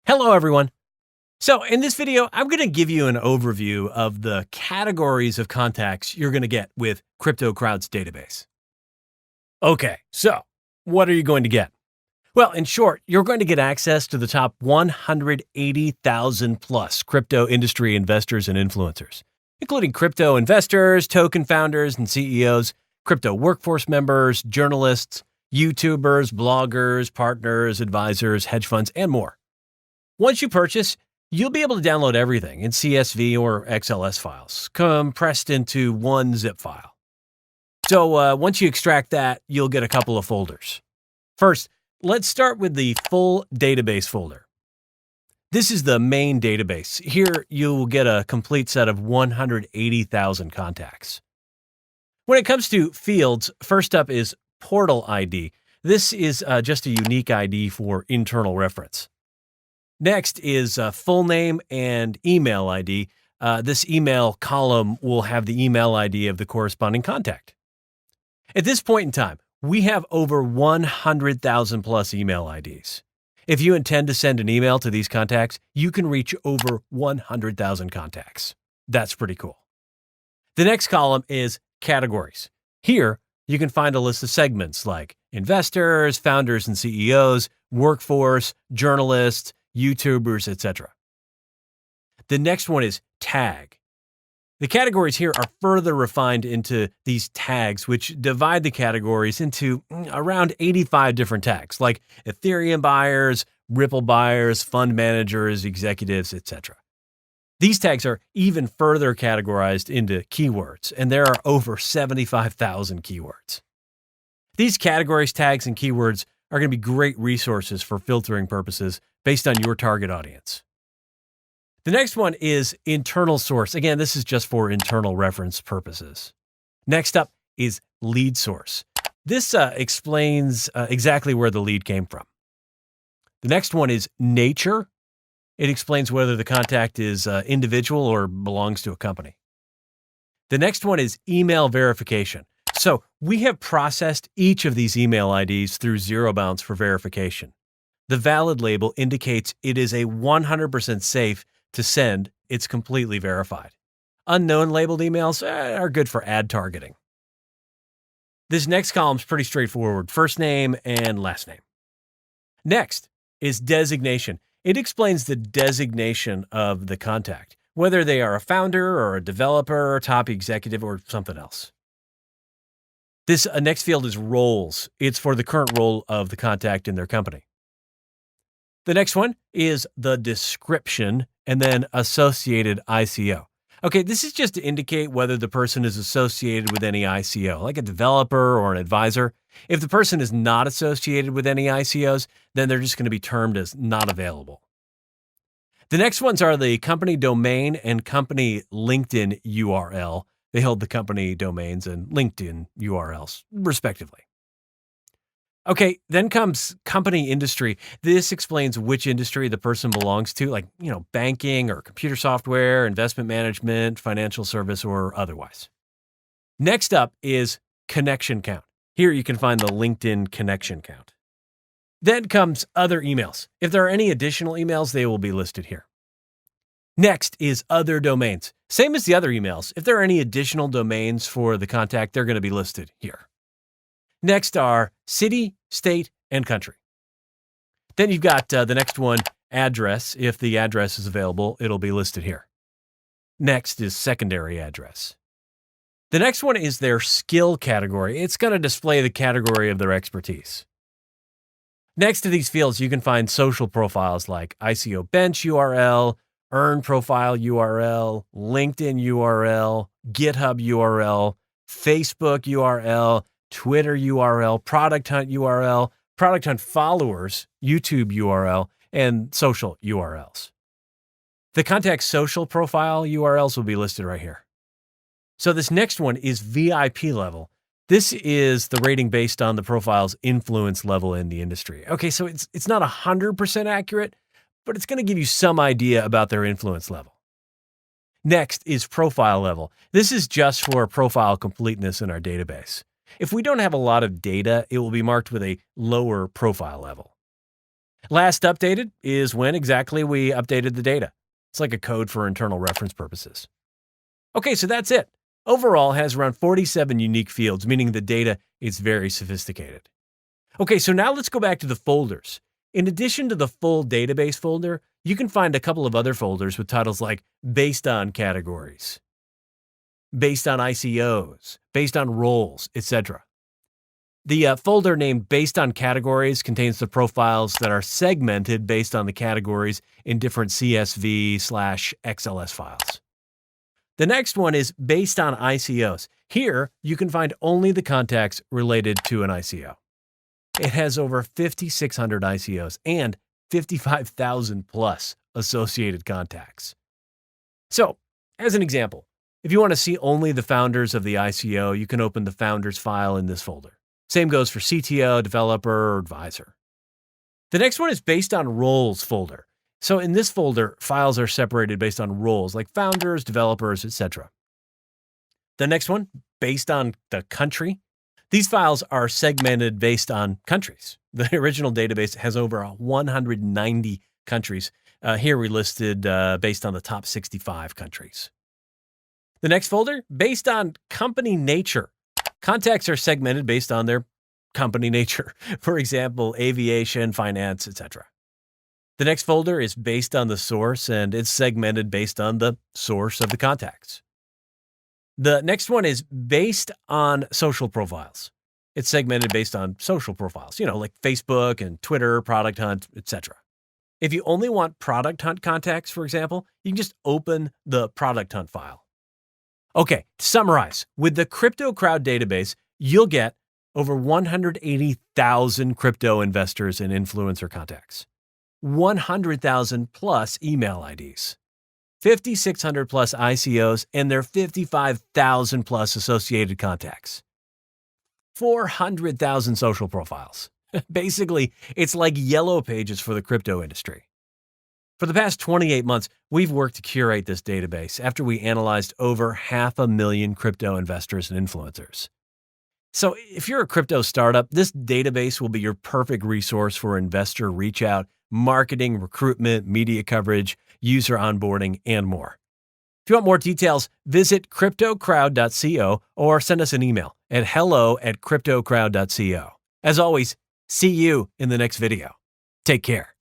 Hello, everyone. So in this video, I'm going to give you an overview of the categories of contacts you're going to get with CryptoCrowd's database. Okay, so what are you going to get? Well, in short, you're going to get access to the top 180,000 plus crypto industry investors and influencers, including crypto investors, token founders and CEOs, crypto workforce members, journalists, YouTubers, bloggers, partners, advisors, hedge funds, and more. Once you purchase, you'll be able to download everything in CSV or XLS files, compressed into one zip file. So once you extract that, you'll get a couple of folders. First, let's start with the full database folder. This is the main database. Here, you'll get a complete set of 180,000 contacts. When it comes to fields, first up is portal ID. This is just a unique ID for internal reference. Next is full name and email ID. This email column will have the email ID of the corresponding contact. At this point in time, we have over 100,000 plus email IDs. If you intend to send an email to these contacts, you can reach over 100,000 contacts. That's pretty cool. The next column is categories. Here, you can find a list of segments like investors, founders and CEOs, workforce, journalists, YouTubers, etc. The next one is tag. The categories here are further refined into these tags, which divide the categories into around 85 different tags, like Ethereum buyers, Ripple buyers, fund managers, executives, etc. These tags are even further categorized into keywords, and there are over 75,000 keywords. These categories, tags, and keywords are going to be great resources for filtering purposes based on your target audience. The next one is internal source. Again, this is just for internal reference purposes. Next up is lead source. This explains exactly where the lead came from. The next one is nature. It explains whether the contact is individual or belongs to a company. The next one is email verification. So we have processed each of these email IDs through zero bounds for verification. The valid label indicates it is a 100% safe to send. It's completely verified. Unknown labeled emails are good for ad targeting. This next column is pretty straightforward. First name and last name. Next is designation. It explains the designation of the contact, whether they are a founder or a developer or top executive or something else. This next field is roles. It's for the current role of the contact in their company. The next one is the description and then associated ICO. Okay, this is just to indicate whether the person is associated with any ICO, like a developer or an advisor. If the person is not associated with any ICOs, then they're just going to be termed as not available. The next ones are the company domain and company LinkedIn URL. They hold the company domains and LinkedIn URLs, respectively. Okay, then comes company industry. This explains which industry the person belongs to, like, banking or computer software, investment management, financial service, or otherwise. Next up is connection count. Here you can find the LinkedIn connection count. Then comes other emails. If there are any additional emails, they will be listed here. Next is other domains. Same as the other emails. If there are any additional domains for the contact, they're going to be listed here. Next are city, state, and country. Then you've got the next one, address. If the address is available, it'll be listed here. Next is secondary address. The next one is their skill category. It's going to display the category of their expertise. Next to these fields, you can find social profiles like ICO bench URL, earn profile URL, LinkedIn URL, GitHub URL, Facebook URL, Twitter URL, Product Hunt URL, Product Hunt followers, YouTube URL, and social URLs. The contact social profile URLs will be listed right here. So this next one is VIP level. This is the rating based on the profile's influence level in the industry. Okay, so it's not 100% accurate, but it's going to give you some idea about their influence level. Next is profile level. This is just for profile completeness in our database. If we don't have a lot of data, it will be marked with a lower profile level. Last updated is when exactly we updated the data. It's like a code for internal reference purposes. Okay, so that's it. Overall, it has around 47 unique fields, meaning the data is very sophisticated. Okay, so now let's go back to the folders. In addition to the full database folder, you can find a couple of other folders with titles like based on categories, based on ICOs, based on roles, etc. The folder named based on categories contains the profiles that are segmented based on the categories in different CSV/XLS files. The next one is based on ICOs. Here, you can find only the contacts related to an ICO. It has over 5,600 ICOs and 55,000 plus associated contacts. So, as an example, if you want to see only the founders of the ICO, you can open the founders file in this folder. Same goes for CTO, developer, or advisor. The next one is based on roles folder. So in this folder, files are separated based on roles like founders, developers, etc. The next one, based on the country. These files are segmented based on countries. The original database has over 190 countries. Here we listed based on the top 65 countries. The next folder, based on company nature. Contacts are segmented based on their company nature. For example, aviation, finance, etc. The next folder is based on the source, and it's segmented based on the source of the contacts. The next one is based on social profiles. It's segmented based on social profiles, like Facebook and Twitter, Product Hunt, etc. If you only want Product Hunt contacts, for example, you can just open the Product Hunt file. Okay, to summarize, with the Crypto Crowd database, you'll get over 180,000 crypto investors and influencer contacts, 100,000 plus email IDs, 5,600 plus ICOs, and their 55,000 plus associated contacts, 400,000 social profiles. Basically, it's like yellow pages for the crypto industry. For the past 28 months, we've worked to curate this database after we analyzed over 500,000 crypto investors and influencers. So if you're a crypto startup, this database will be your perfect resource for investor reach out, marketing, recruitment, media coverage, user onboarding, and more. If you want more details, visit cryptocrowd.co or send us an email at hello@cryptocrowd.co. As always, see you in the next video. Take care.